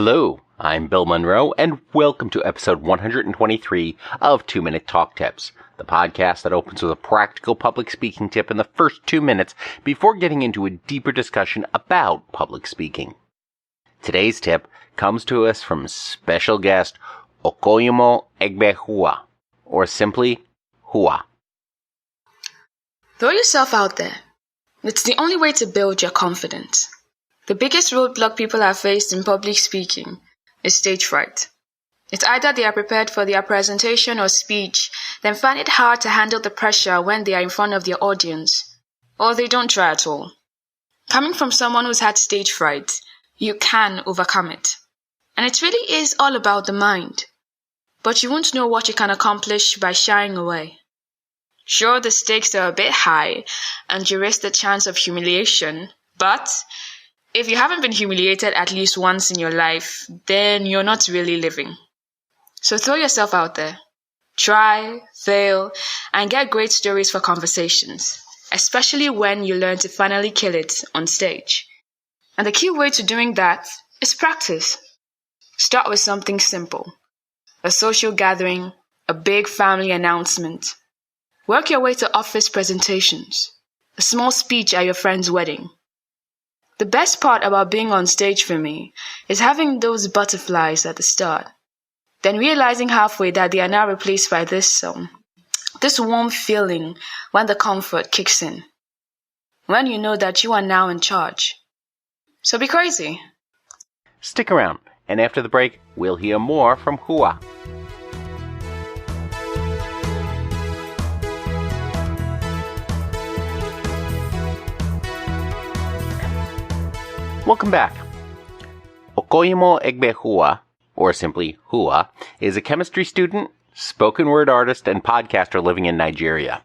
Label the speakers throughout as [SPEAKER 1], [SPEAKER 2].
[SPEAKER 1] Hello, I'm Bill Monroe, and welcome to episode 123 of 2 Minute Talk Tips, the podcast that opens with a practical public speaking tip in the first 2 minutes before getting into a deeper discussion about public speaking. Today's tip comes to us from special guest Okoyomoh Egbekhuwa, or simply Huwa.
[SPEAKER 2] Throw yourself out there. It's the only way to build your confidence. The biggest roadblock people have faced in public speaking is stage fright. It's either they are prepared for their presentation or speech, then find it hard to handle the pressure when they are in front of their audience, or they don't try at all. Coming from someone who's had stage fright, you can overcome it. And it really is all about the mind. But you won't know what you can accomplish by shying away. Sure, the stakes are a bit high, and you risk the chance of humiliation, but if you haven't been humiliated at least once in your life, then you're not really living. So throw yourself out there. Try, fail, and get great stories for conversations, especially when you learn to finally kill it on stage. And the key way to doing that is practice. Start with something simple. A social gathering, a big family announcement. Work your way to office presentations, a small speech at your friend's wedding. The best part about being on stage for me is having those butterflies at the start, then realizing halfway that they are now replaced by this warm feeling when the comfort kicks in, when you know that you are now in charge. So be crazy.
[SPEAKER 1] Stick around, and after the break, we'll hear more from Huwa. Welcome back. Okoyomoh Egbekhuwa, or simply Huwa, is a chemistry student, spoken word artist, and podcaster living in Nigeria.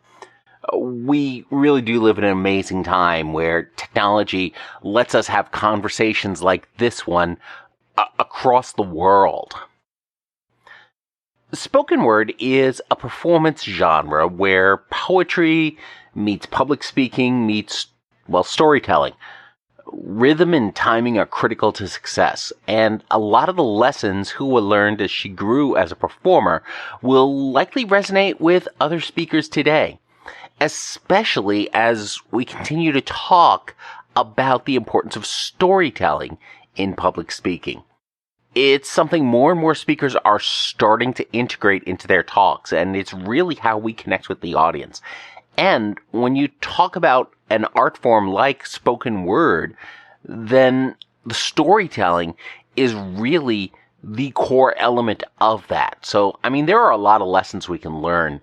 [SPEAKER 1] We really do live in an amazing time where technology lets us have conversations like this one across the world. Spoken word is a performance genre where poetry meets public speaking meets, storytelling. Rhythm and timing are critical to success, and a lot of the lessons Huwa learned as she grew as a performer will likely resonate with other speakers today, especially as we continue to talk about the importance of storytelling in public speaking. It's something more and more speakers are starting to integrate into their talks, and it's really how we connect with the audience. And when you talk about an art form like spoken word, then the storytelling is really the core element of that. So, there are a lot of lessons we can learn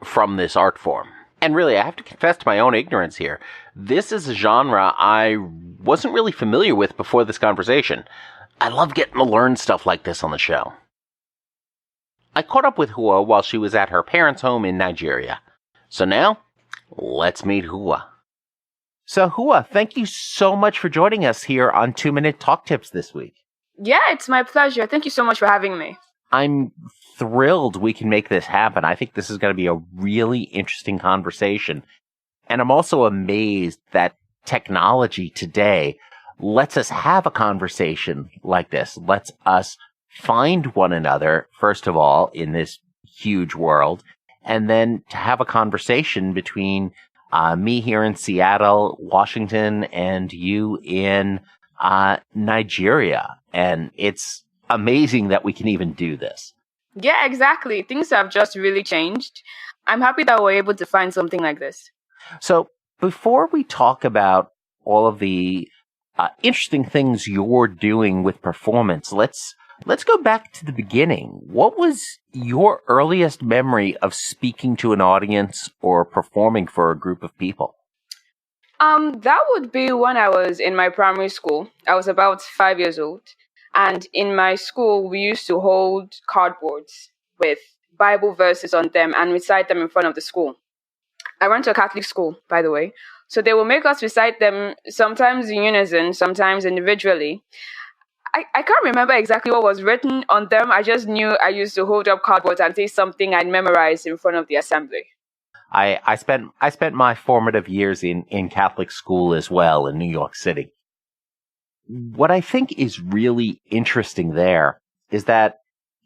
[SPEAKER 1] from this art form. And really, I have to confess to my own ignorance here. This is a genre I wasn't really familiar with before this conversation. I love getting to learn stuff like this on the show. I caught up with Huwa while she was at her parents' home in Nigeria. So now, let's meet Huwa. So Huwa, thank you so much for joining us here on 2 Minute Talk Tips this week.
[SPEAKER 2] Yeah, it's my pleasure. Thank you so much for having me.
[SPEAKER 1] I'm thrilled we can make this happen. I think this is going to be a really interesting conversation. And I'm also amazed that technology today lets us have a conversation like this, lets us find one another, first of all, in this huge world, and then to have a conversation between me here in Seattle, Washington, and you in Nigeria. And it's amazing that we can even do this.
[SPEAKER 2] Yeah, exactly. Things have just really changed. I'm happy that we're able to find something like this.
[SPEAKER 1] So before we talk about all of the interesting things you're doing with performance, let's go back to the beginning. What was your earliest memory of speaking to an audience or performing for a group of people?
[SPEAKER 2] That would be when I was in my primary school. I was about 5 years old. And in my school, we used to hold cardboards with Bible verses on them and recite them in front of the school. I went to a Catholic school, by the way. So they will make us recite them sometimes in unison, sometimes individually. I can't remember exactly what was written on them. I just knew I used to hold up cardboards and say something I'd memorized in front of the assembly.
[SPEAKER 1] I spent my formative years in Catholic school as well in New York City. what I think is really interesting there is that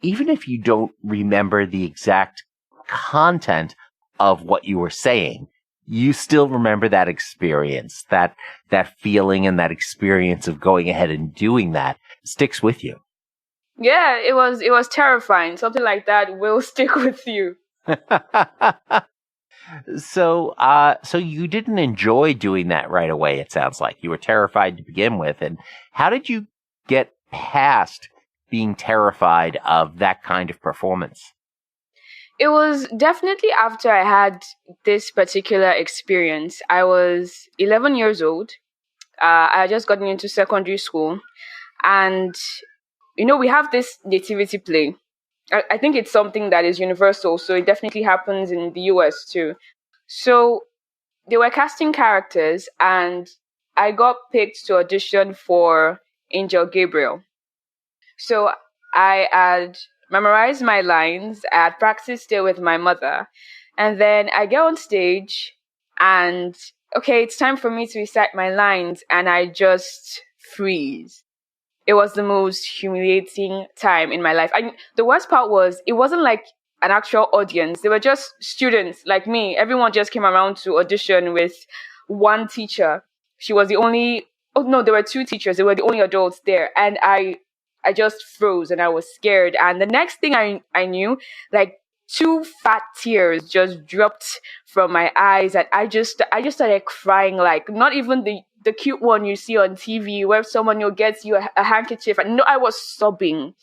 [SPEAKER 1] even if you don't remember the exact content of what you were saying, you still remember that experience, that feeling and that experience of going ahead and doing that sticks with you.
[SPEAKER 2] Yeah, it was terrifying. Something like that will stick with you.
[SPEAKER 1] So you didn't enjoy doing that right away, it sounds like. You were terrified to begin with. And how did you get past being terrified of that kind of performance?
[SPEAKER 2] It was definitely after I had this particular experience. I was 11 years old. I had just gotten into secondary school. And, we have this nativity play. I think it's something that is universal. So it definitely happens in the US too. So they were casting characters, and I got picked to audition for Angel Gabriel. So I had memorized my lines, I had practiced it with my mother, and then I get on stage and, okay, it's time for me to recite my lines, and I just freeze. It was the most humiliating time in my life. The worst part was, it wasn't like an actual audience. They were just students like me. Everyone just came around to audition with one teacher. She was the only, oh no, there were two teachers. They were the only adults there. And I just froze and I was scared. And the next thing I knew, like, two fat tears just dropped from my eyes, and I just started crying, like, not even the cute one you see on TV where someone gets you a handkerchief. And no, I was sobbing.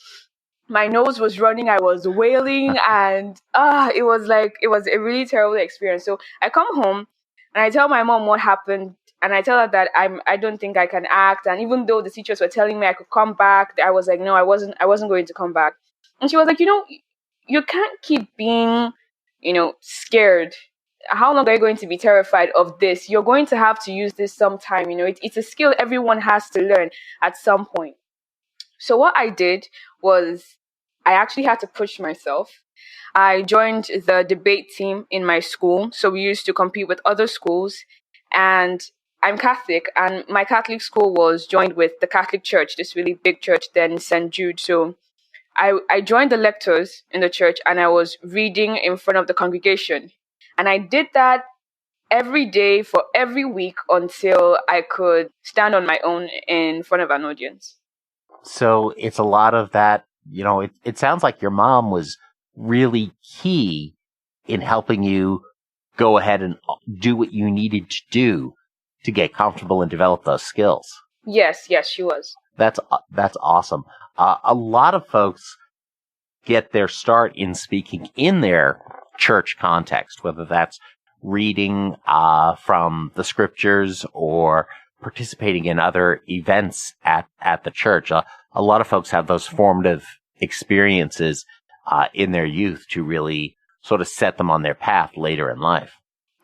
[SPEAKER 2] My nose was running. I was wailing, and it was a really terrible experience. So I come home and I tell my mom what happened, and I tell her that I don't think I can act. And even though the teachers were telling me I could come back, I was like, no, I wasn't going to come back. And she was like, you can't keep being, scared. How long are you going to be terrified of this? You're going to have to use this sometime. It's a skill everyone has to learn at some point. So what I did was, I actually had to push myself. I joined the debate team in my school. So we used to compete with other schools. And I'm Catholic, and my Catholic school was joined with the Catholic Church, this really big church, then St. Jude. So I joined the lectors in the church, and I was reading in front of the congregation. And I did that every day for every week until I could stand on my own in front of an audience.
[SPEAKER 1] So it's a lot of that, it sounds like your mom was really key in helping you go ahead and do what you needed to do to get comfortable and develop those skills.
[SPEAKER 2] Yes, she was.
[SPEAKER 1] That's awesome. A lot of folks get their start in speaking in their church context, whether that's reading from the scriptures or participating in other events at the church. A lot of folks have those formative experiences in their youth to really sort of set them on their path later in life.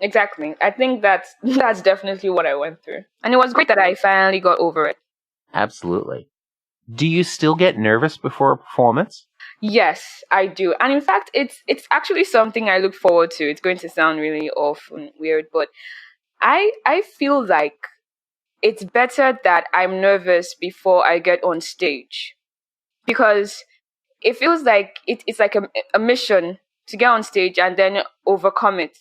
[SPEAKER 2] Exactly. I think that's definitely what I went through. And it was great that I finally got over it.
[SPEAKER 1] Absolutely. Do you still get nervous before a performance?
[SPEAKER 2] Yes, I do. And in fact, it's actually something I look forward to. It's going to sound really off and weird, but I feel like it's better that I'm nervous before I get on stage, because it feels like it's like a mission to get on stage and then overcome it,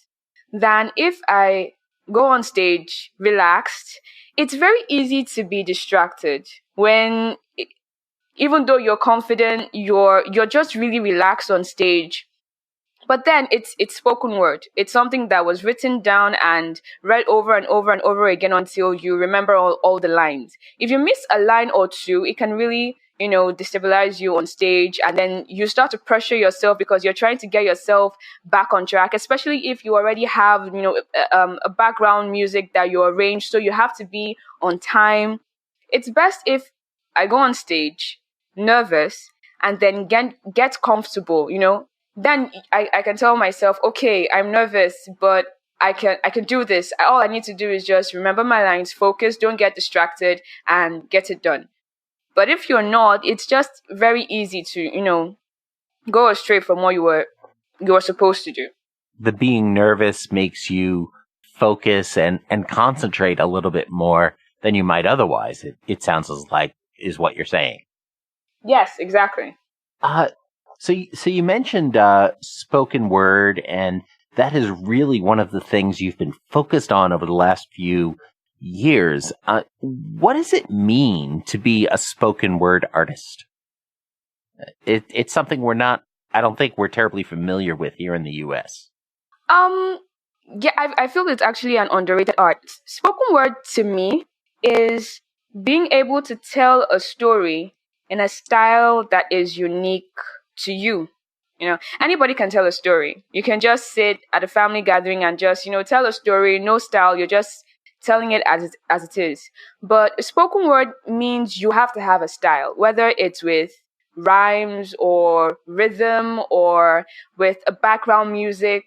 [SPEAKER 2] than if I go on stage relaxed. It's very easy to be distracted when, even though you're confident, you're just really relaxed on stage. But then it's spoken word. It's something that was written down and read over and over and over again until you remember all the lines. If you miss a line or two, it can really, destabilize you on stage. And then you start to pressure yourself because you're trying to get yourself back on track, especially if you already have, a background music that you arrange. So you have to be on time. It's best if I go on stage nervous and then get comfortable, then I can tell myself, okay, I'm nervous, but I can do this. All I need to do is just remember my lines, focus, don't get distracted, and get it done. But if you're not, it's just very easy to, go astray from what you were supposed to do.
[SPEAKER 1] The being nervous makes you focus and concentrate a little bit more than you might otherwise. It sounds like is what you're saying.
[SPEAKER 2] Yes, exactly.
[SPEAKER 1] So you mentioned spoken word, and that is really one of the things you've been focused on over the last few years. What does it mean to be a spoken word artist? It's something I don't think we're terribly familiar with here in the U.S.
[SPEAKER 2] Yeah, I feel it's actually an underrated art. Spoken word to me is being able to tell a story in a style that is unique to you. Anybody can tell a story. You can just sit at a family gathering and just, tell a story, no style. You're just telling it as it is. But spoken word means you have to have a style, whether it's with rhymes or rhythm or with a background music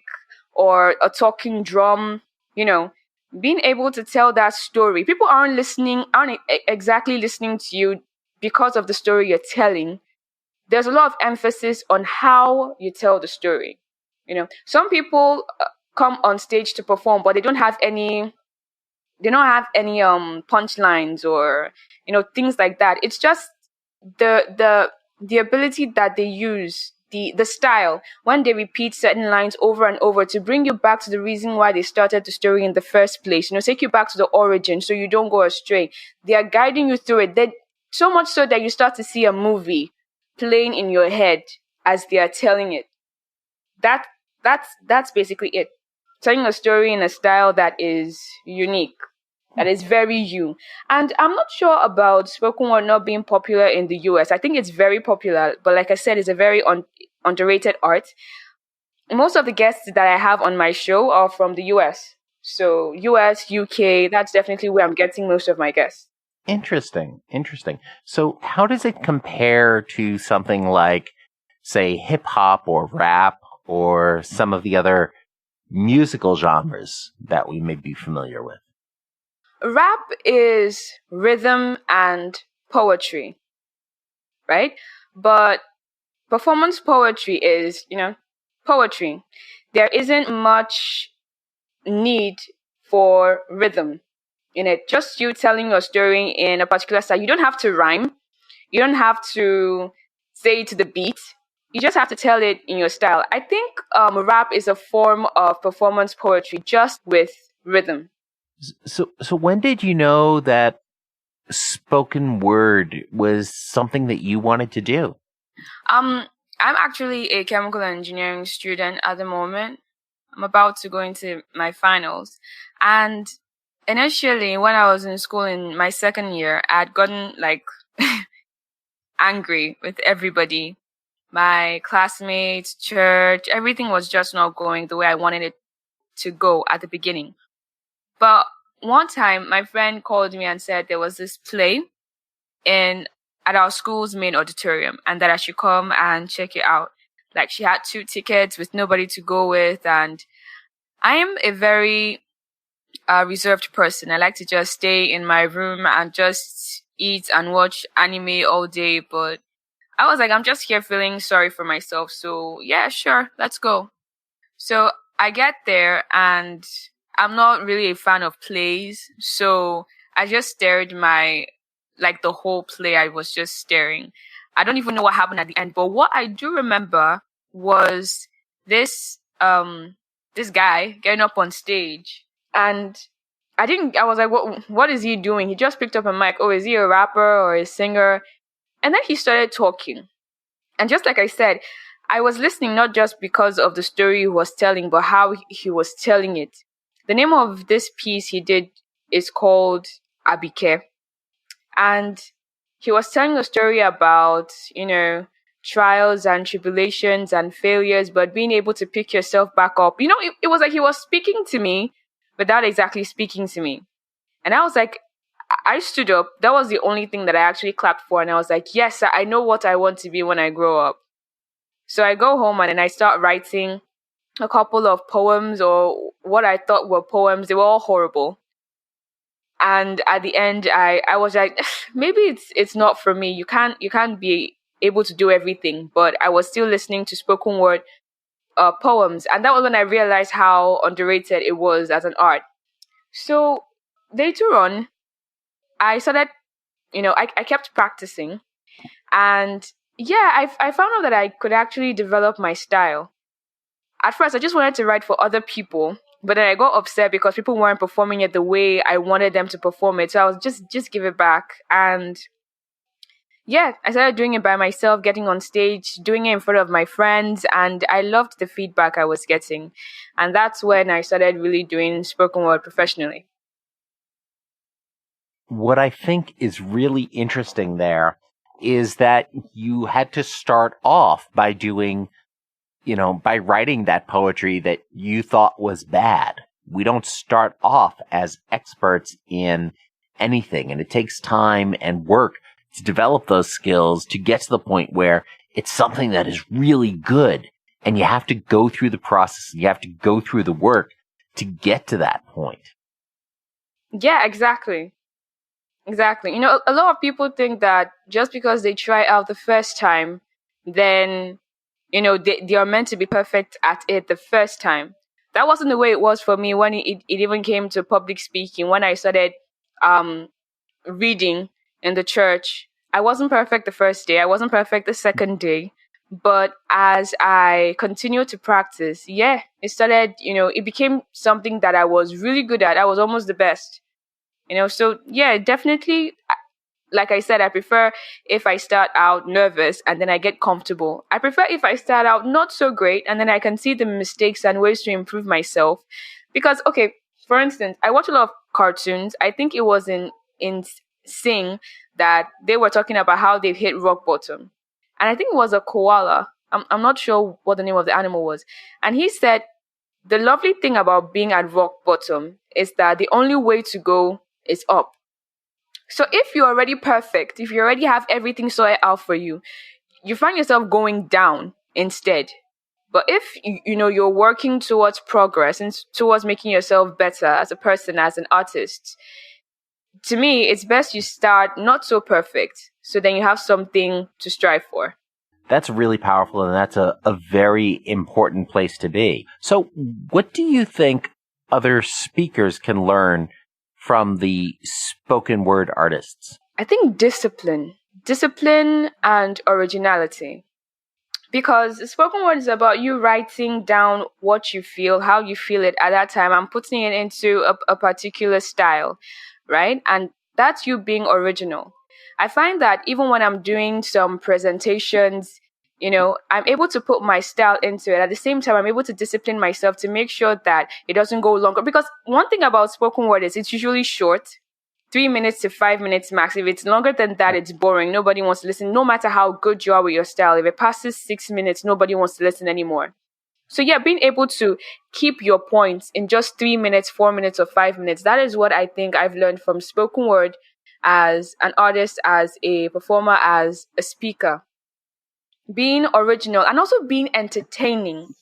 [SPEAKER 2] or a talking drum, being able to tell that story. People aren't exactly listening to you because of the story you're telling. There's a lot of emphasis on how you tell the story. Some people come on stage to perform, but they don't have any punchlines or things like that. It's just the ability that they use, the style when they repeat certain lines over and over to bring you back to the reason why they started the story in the first place. Take you back to the origin so you don't go astray. They are guiding you through it. So much so that you start to see a movie playing in your head as they are telling it. That's basically it. Telling a story in a style that is unique, that is very you. And I'm not sure about spoken word not being popular in the US. I think it's very popular, but like I said, it's a very underrated art. Most of the guests that I have on my show are from the US. So US, UK, that's definitely where I'm getting most of my guests.
[SPEAKER 1] Interesting. So how does it compare to something like, say, hip hop or rap or some of the other musical genres that we may be familiar with?
[SPEAKER 2] Rap is rhythm and poetry, right? But performance poetry is, poetry. There isn't much need for rhythm in it. Just you telling your story in a particular style. You don't have to rhyme. You don't have to say it to the beat. You just have to tell it in your style. I think rap is a form of performance poetry, just with rhythm.
[SPEAKER 1] So when did you know that spoken word was something that you wanted to do?
[SPEAKER 2] I'm actually a chemical engineering student at the moment. I'm about to go into my finals. And initially, when I was in school in my second year, I had gotten angry with everybody. My classmates, church, everything was just not going the way I wanted it to go at the beginning. But one time, my friend called me and said there was this play at our school's main auditorium and that I should come and check it out. She had 2 tickets with nobody to go with, and I am a very reserved person. I like to just stay in my room and just eat and watch anime all day, but I was like, I'm just here feeling sorry for myself. So yeah, sure, let's go. So I get there and I'm not really a fan of plays. So I just stared the whole play. I was just staring. I don't even know what happened at the end, but what I do remember was this guy getting up on stage, and I was like, what is he doing? He just picked up a mic. Oh, is he a rapper or a singer? And then he started talking. And just like I said, I was listening not just because of the story he was telling, but how he was telling it. The name of this piece he did is called Abike. And he was telling a story about, trials and tribulations and failures, but being able to pick yourself back up. It was like he was speaking to me without exactly speaking to me. And I was like, I stood up. That was the only thing that I actually clapped for. And I was like, yes, I know what I want to be when I grow up. So I go home and then I start writing a couple of poems, or what I thought were poems. They were all horrible. And at the end, I was like, maybe it's not for me. You can't be able to do everything. But I was still listening to spoken word poems. And that was when I realized how underrated it was as an art. So later on, I started, I kept practicing. And yeah, I found out that I could actually develop my style. At first, I just wanted to write for other people, but then I got upset because people weren't performing it the way I wanted them to perform it. So I was just give it back. And yeah, I started doing it by myself, getting on stage, doing it in front of my friends, and I loved the feedback I was getting. And that's when I started really doing spoken word professionally.
[SPEAKER 1] What I think is really interesting there is that you had to start off by doing, by writing that poetry that you thought was bad. We don't start off as experts in anything, and it takes time and work to develop those skills to get to the point where it's something that is really good. And you have to go through the process, and you have to go through the work to get to that point.
[SPEAKER 2] Yeah, exactly. Exactly. A lot of people think that just because they try out the first time, then, they are meant to be perfect at it the first time. That wasn't the way it was for me when it even came to public speaking. When I started um, reading in the church, I wasn't perfect the first day. I wasn't perfect the second day. But as I continued to practice, yeah, it started, it became something that I was really good at. I was almost the best. So yeah, definitely, like I said, I prefer if I start out nervous and then I get comfortable. I prefer if I start out not so great and then I can see the mistakes and ways to improve myself. Because, okay, for instance, I watch a lot of cartoons. I think it was in Sing that they were talking about how they've hit rock bottom. And I think it was a koala. I'm not sure what the name of the animal was. And he said, the lovely thing about being at rock bottom is that the only way to go is up. So if you're already perfect, if you already have everything sorted out for you, you find yourself going down instead. But if you're working towards progress and towards making yourself better as a person, as an artist, to me, it's best you start not so perfect, so then you have something to strive for.
[SPEAKER 1] That's really powerful, and that's a very important place to be. So what do you think other speakers can learn from the spoken word artists?
[SPEAKER 2] I think discipline and originality. Because spoken word is about you writing down what you feel, how you feel it at that time, and putting it into a particular style, right? And that's you being original. I find that even when I'm doing some presentations, I'm able to put my style into it. At the same time, I'm able to discipline myself to make sure that it doesn't go longer. Because one thing about spoken word is it's usually short, 3 minutes to 5 minutes max. If it's longer than that, it's boring. Nobody wants to listen, no matter how good you are with your style. If it passes 6 minutes, nobody wants to listen anymore. So yeah, being able to keep your points in just 3 minutes, 4 minutes, or 5 minutes, that is what I think I've learned from spoken word as an artist, as a performer, as a speaker. Being original and also being entertaining.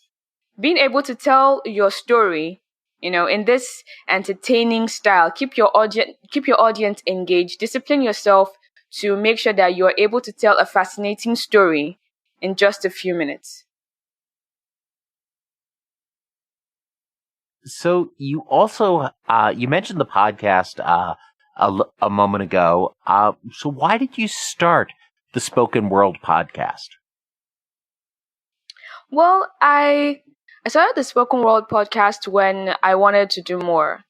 [SPEAKER 2] Being able to tell your story, in this entertaining style. Keep your audience engaged. Discipline yourself to make sure that you're able to tell a fascinating story in just a few minutes.
[SPEAKER 1] So you also, you mentioned the podcast a moment ago. So why did you start the Spoken World podcast?
[SPEAKER 2] Well, I started the Spoken World podcast when I wanted to do more.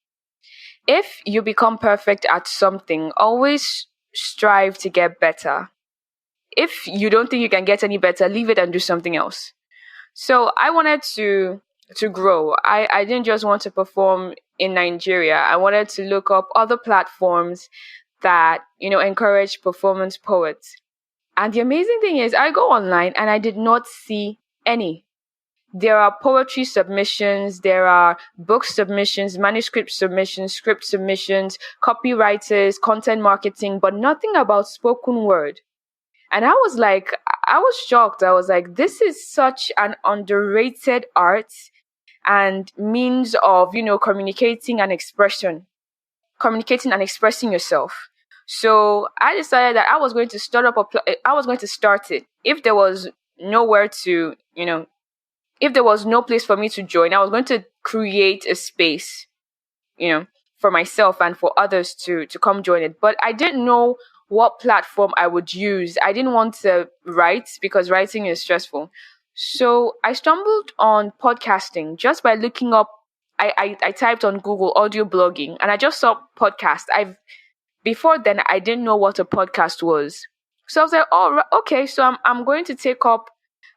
[SPEAKER 2] If you become perfect at something, always strive to get better. If you don't think you can get any better, leave it and do something else. So I wanted to grow. I didn't just want to perform in Nigeria. I wanted to look up other platforms that, encourage performance poets. And the amazing thing is I go online and I did not see any. There are poetry submissions, there are book submissions, manuscript submissions, script submissions, copywriters, content marketing, but nothing about spoken word. And I was shocked. I was like, this is such an underrated art and means of, communicating and expression, communicating and expressing yourself. So I decided that I was going to I was going to start it. If there was nowhere to, if there was no place for me to join, I was going to create a space, for myself and for others to come join it. But I didn't know what platform I would use. I didn't want to write because writing is stressful. So I stumbled on podcasting just by looking up. I typed on Google audio blogging and I just saw podcast. Before then I didn't know what a podcast was. So I was like, oh, okay. So I'm going to take up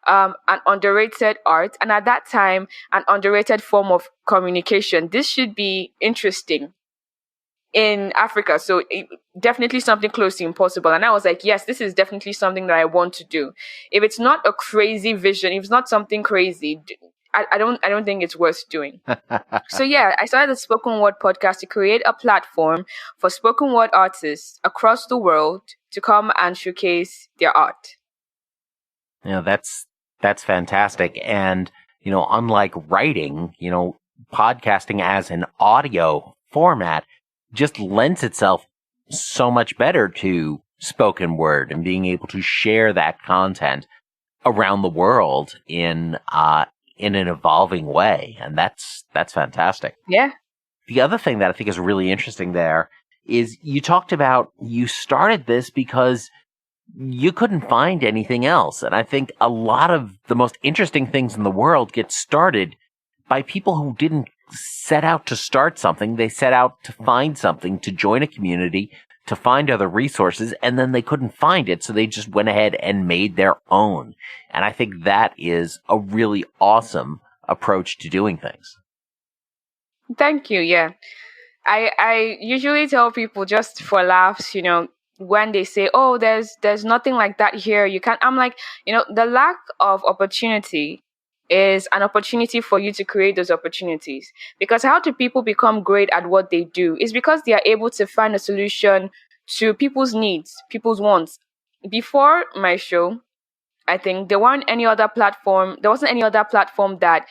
[SPEAKER 2] an underrated art, and at that time, an underrated form of communication. This should be interesting in Africa. So definitely something close to impossible. And I was like, yes, this is definitely something that I want to do. If it's not a crazy vision, if it's not something crazy, I don't think it's worth doing. So yeah, I started the spoken word podcast to create a platform for spoken word artists across the world to come and showcase their art.
[SPEAKER 1] That's fantastic. And, unlike writing, podcasting as an audio format just lends itself so much better to spoken word and being able to share that content around the world in an evolving way. And that's fantastic.
[SPEAKER 2] Yeah.
[SPEAKER 1] The other thing that I think is really interesting there is you talked about you started this because you couldn't find anything else. And I think a lot of the most interesting things in the world get started by people who didn't set out to start something. They set out to find something, to join a community, to find other resources, and then they couldn't find it. So they just went ahead and made their own. And I think that is a really awesome approach to doing things.
[SPEAKER 2] Thank you. Yeah. I usually tell people just for laughs, when they say, oh, there's nothing like that here, you can't. I'm like, the lack of opportunity is an opportunity for you to create those opportunities. Because how do people become great at what they do? Is because they are able to find a solution to people's needs, people's wants. Before my show, I think there wasn't any other platform that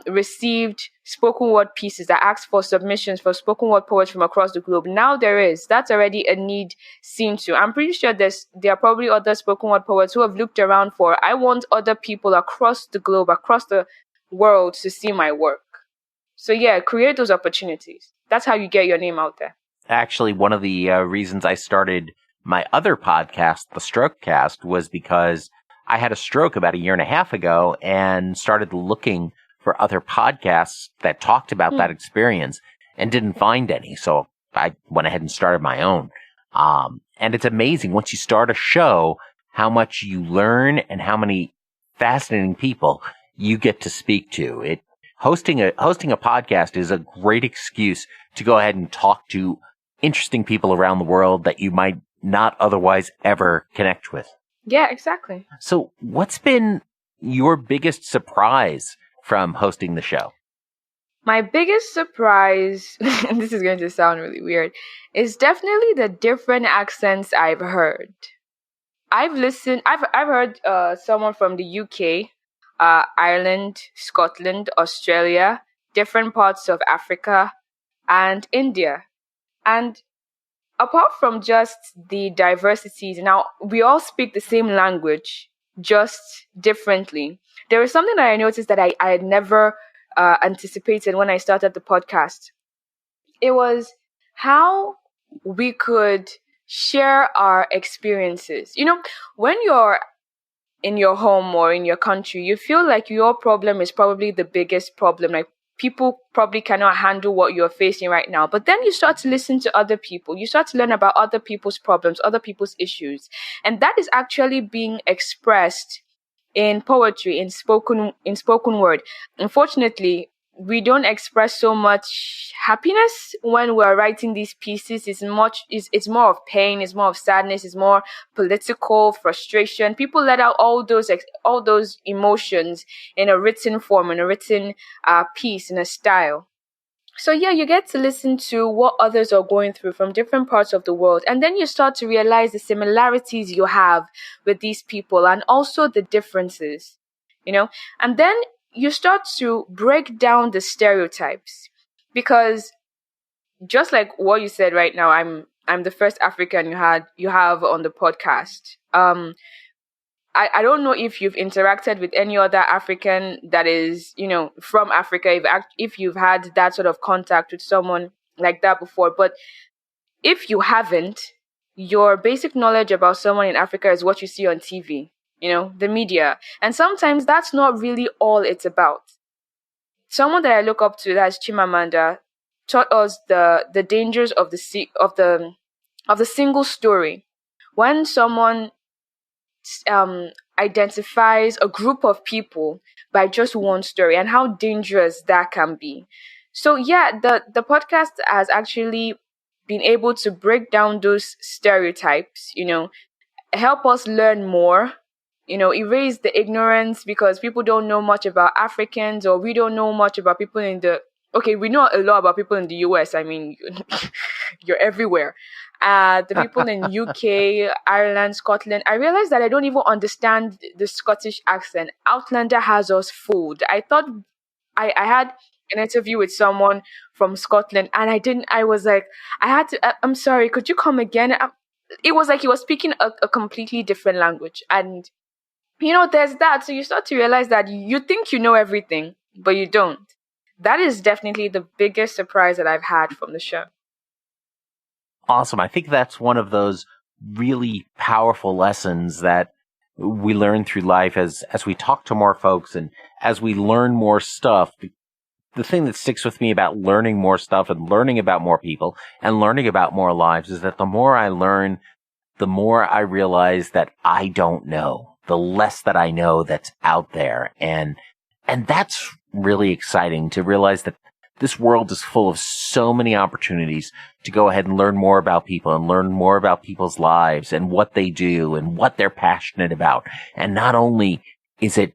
[SPEAKER 2] received spoken word pieces, that asked for submissions for spoken word poets from across the globe. Now there is. That's already a need seen to. I'm pretty sure there are probably other spoken word poets who have looked around for, I want other people across the globe, across the world to see my work. So yeah, create those opportunities. That's how you get your name out there.
[SPEAKER 1] Actually, one of the reasons I started my other podcast, The Stroke Cast, was because I had a stroke about a year and a half ago and started looking for other podcasts that talked about that experience and didn't find any. So I went ahead and started my own. And it's amazing once you start a show, how much you learn and how many fascinating people you get to speak to. Hosting a podcast is a great excuse to go ahead and talk to interesting people around the world that you might not otherwise ever connect with.
[SPEAKER 2] Yeah, exactly.
[SPEAKER 1] So what's been your biggest surprise from hosting the show?
[SPEAKER 2] My biggest surprise, and this is going to sound really weird, is definitely the different accents I've heard. I've heard someone from the UK, Ireland, Scotland, Australia, different parts of Africa, and India. And apart from just the diversities, now we all speak the same language, just differently. There is something that I noticed that I had never anticipated when I started the podcast. It was how we could share our experiences. When you're in your home or in your country, you feel like your problem is probably the biggest problem. Like, people probably cannot handle what you're facing right now. But then you start to listen to other people. You start to learn about other people's problems, other people's issues. And that is actually being expressed in poetry, in spoken word. Unfortunately, we don't express so much happiness when we're writing these pieces. It's more of pain, it's more of sadness, it's more political frustration. People let out all those emotions in a written form, in a written piece, in a style. So yeah, you get to listen to what others are going through from different parts of the world. And then you start to realize the similarities you have with these people and also the differences, and then you start to break down the stereotypes, because just like what you said right now, I'm the first African you have on the podcast. I don't know if you've interacted with any other African that is, from Africa, if you've had that sort of contact with someone like that before. But if you haven't, your basic knowledge about someone in Africa is what you see on TV, the media. And sometimes that's not really all it's about. Someone that I look up to, that's Chimamanda, taught us the dangers of the single story. When someone identifies a group of people by just one story, and how dangerous that can be. So yeah, the podcast has actually been able to break down those stereotypes, help us learn more, erase the ignorance, because people don't know much about Africans, or we don't know much about people we know a lot about people in the US. I mean, you're everywhere. The people in UK, Ireland, Scotland, I realized that I don't even understand the Scottish accent. Outlander has us fooled. I thought I had an interview with someone from Scotland, and I was like, I'm sorry, could you come again? It was like he was speaking a completely different language. And, there's that. So you start to realize that you think you know everything, but you don't. That is definitely the biggest surprise that I've had from the show.
[SPEAKER 1] Awesome. I think that's one of those really powerful lessons that we learn through life as we talk to more folks and as we learn more stuff. The thing that sticks with me about learning more stuff and learning about more people and learning about more lives is that the more I learn, the more I realize that I don't know, the less that I know that's out there. And that's really exciting to realize that this world is full of so many opportunities to go ahead and learn more about people and learn more about people's lives and what they do and what they're passionate about. And not only is it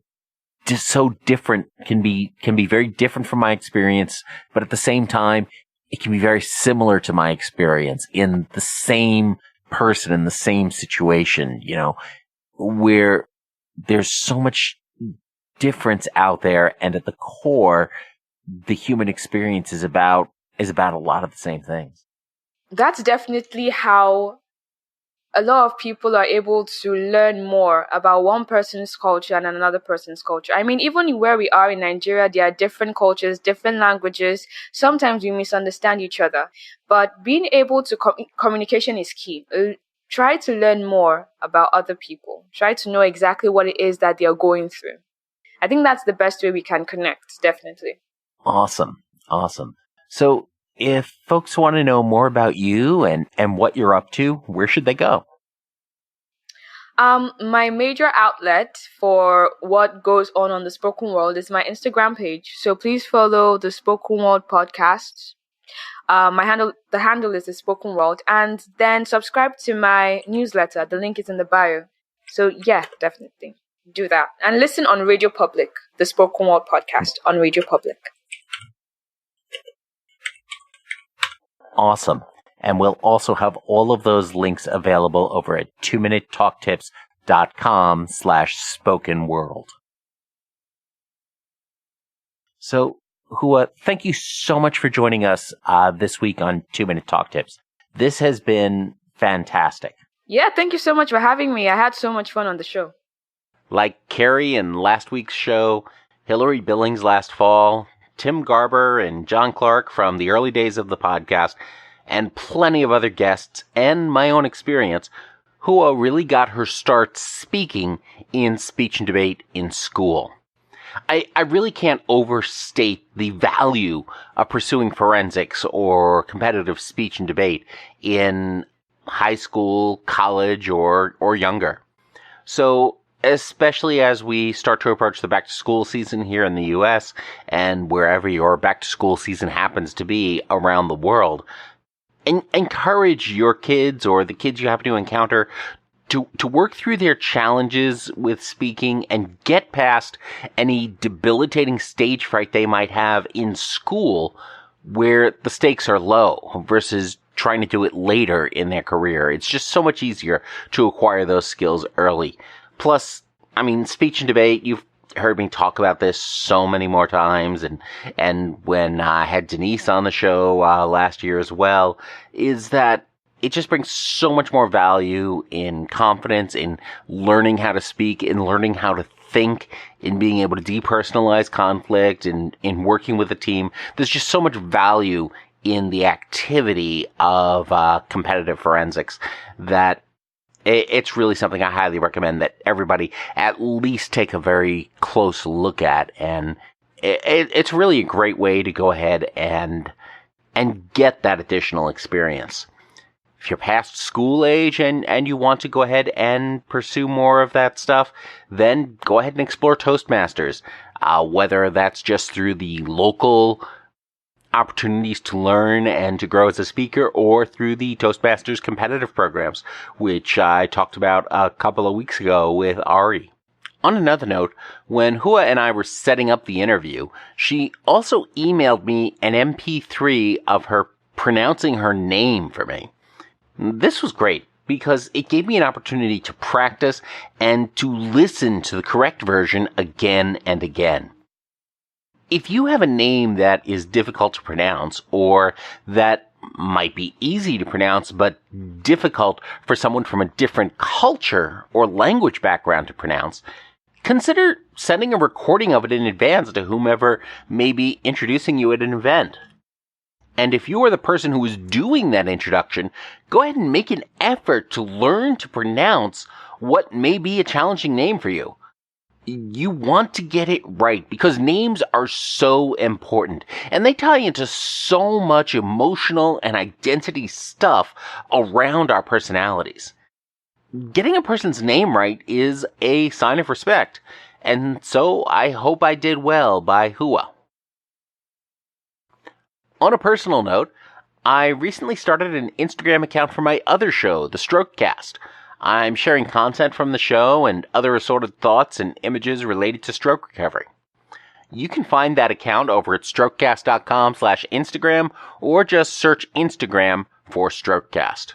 [SPEAKER 1] just so different, can be very different from my experience, but at the same time, it can be very similar to my experience in the same person, in the same situation, where there's so much difference out there. And at the core, the human experience is about a lot of the same things.
[SPEAKER 2] That's definitely how a lot of people are able to learn more about one person's culture and another person's culture. I mean, even where we are in Nigeria, there are different cultures, different languages. Sometimes we misunderstand each other. But being able to communication is key. Try to learn more about other people. Try to know exactly what it is that they are going through. I think that's the best way we can connect, definitely.
[SPEAKER 1] Awesome. So if folks want to know more about you and what you're up to, where should they go?
[SPEAKER 2] My major outlet for what goes on the spoken world is my Instagram page. So please follow the Spoken World podcast. The handle is the Spoken World, and then subscribe to my newsletter. The link is in the bio. So yeah, definitely do that. And listen on Radio Public, the Spoken World podcast on Radio Public.
[SPEAKER 1] Awesome. And we'll also have all of those links available over at 2minutetalktips.com/spokenworld. So, Huwa, thank you so much for joining us this week on 2 Minute Talk Tips. This has been fantastic.
[SPEAKER 2] Yeah, thank you so much for having me. I had so much fun on the show.
[SPEAKER 1] Like Carrie in last week's show, Hillary Billings last fall, Tim Garber and John Clark from the early days of the podcast, and plenty of other guests and my own experience, Huwa really got her start speaking in speech and debate in school. I really can't overstate the value of pursuing forensics or competitive speech and debate in high school, college, or younger. So, especially as we start to approach the back-to-school season here in the U.S. and wherever your back-to-school season happens to be around the world, encourage your kids or the kids you happen to encounter to work through their challenges with speaking and get past any debilitating stage fright they might have in school where the stakes are low versus trying to do it later in their career. It's just so much easier to acquire those skills early. Plus, I mean, speech and debate, you've heard me talk about this so many more times, and when I had Denise on the show last year as well, is that it just brings so much more value in confidence, in learning how to speak, in learning how to think, in being able to depersonalize conflict, in working with a team. There's just so much value in the activity of competitive forensics that it's really something I highly recommend that everybody at least take a very close look at. And it's really a great way to go ahead and get that additional experience. If you're past school age and you want to go ahead and pursue more of that stuff, then go ahead and explore Toastmasters. Whether that's just through the local opportunities to learn and to grow as a speaker, or through the Toastmasters competitive programs, which I talked about a couple of weeks ago with Ari. On another note, when Huwa and I were setting up the interview, she also emailed me an MP3 of her pronouncing her name for me. This was great because it gave me an opportunity to practice and to listen to the correct version again and again. If you have a name that is difficult to pronounce, or that might be easy to pronounce but difficult for someone from a different culture or language background to pronounce, consider sending a recording of it in advance to whomever may be introducing you at an event. And if you are the person who is doing that introduction, go ahead and make an effort to learn to pronounce what may be a challenging name for you. You want to get it right because names are so important and they tie into so much emotional and identity stuff around our personalities. Getting a person's name right is a sign of respect, and so I hope I did well by Huwa. On a personal note, I recently started an Instagram account for my other show, The Strokecast. I'm sharing content from the show and other assorted thoughts and images related to stroke recovery. You can find that account over at strokecast.com/Instagram, or just search Instagram for Strokecast.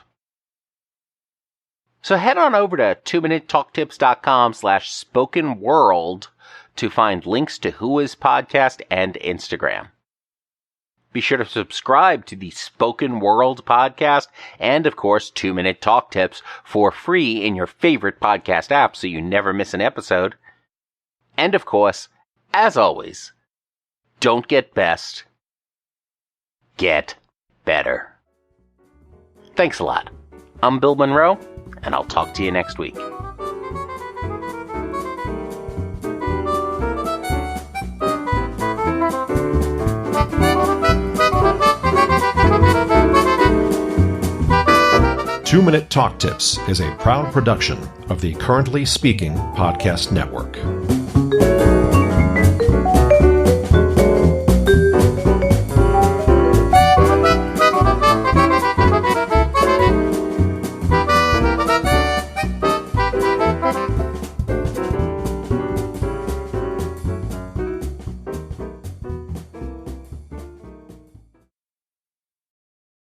[SPEAKER 1] So head on over to 2minutetalktips.com/spokenworld to find links to Huwa's podcast and Instagram. Be sure to subscribe to the Spoken World podcast and, of course, 2 Minute Talk Tips for free in your favorite podcast app so you never miss an episode. And, of course, as always, don't get best, get better. Thanks a lot. I'm Bill Monroe, and I'll talk to you next week.
[SPEAKER 3] Two-Minute Talk Tips is a proud production of the Currently Speaking Podcast Network.